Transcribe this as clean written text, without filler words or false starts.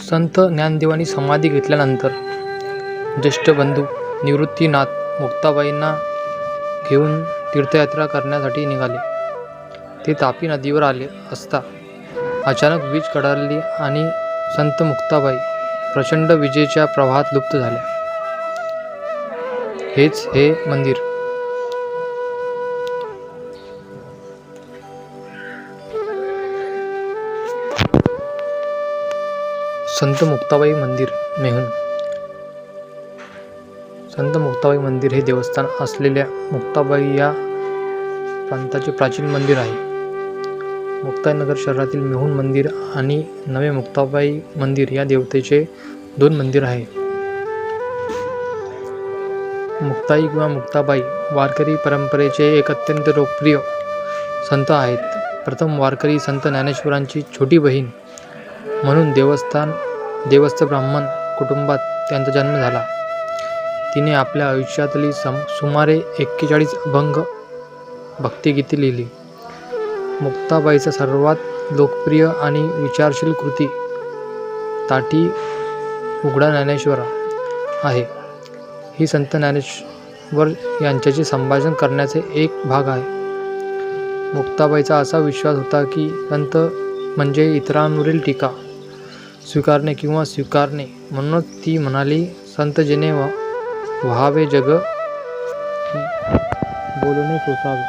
संत ज्ञानदेवांनी समाधी घेतल्यानंतर ज्येष्ठ बंधू निवृत्तीनाथ मुक्ताबाईंना घेऊन तीर्थयात्रा करण्यासाठी निघाले. ते तापी नदीवर आले असता अचानक वीज कडाडली आणि संत मुक्ताबाई प्रचंड विजेच्या प्रवाहात लुप्त झाल्या. हेच हे मंदिर. संत मुक्ताबाई मंदिर, मेहुण. संत मुक्ताबाई मंदिर हे देवस्थान असलेल्या मुक्ताबाई या प्रांताचे प्राचीन मंदिर आहे. मुक्ताईनगर शहरातील मेहुण मंदिर आणि नवे मुक्ताबाई मंदिर या देवतेचे 2 मंदिर आहे. मुक्ताई किंवा मुक्ताबाई वारकरी परंपरेचे एक अत्यंत लोकप्रिय संत आहेत. प्रथम वारकरी संत ज्ञानेश्वरांची छोटी बहीण म्हणून देवस्थ ब्राह्मण कुटुंबात त्यांचा जन्म झाला. तिने आपल्या आयुष्यातली सुमारे 41 अभंग भक्तिगीते लिहिली. मुक्ताबाईचा सर्वात लोकप्रिय आणि विचारशील कृती ताटी उघडा ज्ञानेश्वर आहे. ही संत ज्ञानेश्वर यांच्याशी संभाषण करण्याचे एक भाग आहे. मुक्ताबाईचा असा विश्वास होता की संत म्हणजे इतरांवरील टीका स्वीकारणे किंवा स्वीकारणे. म्हणूनच ती म्हणाली, संत जेणे व्हावे जग बोलणे सोसावे.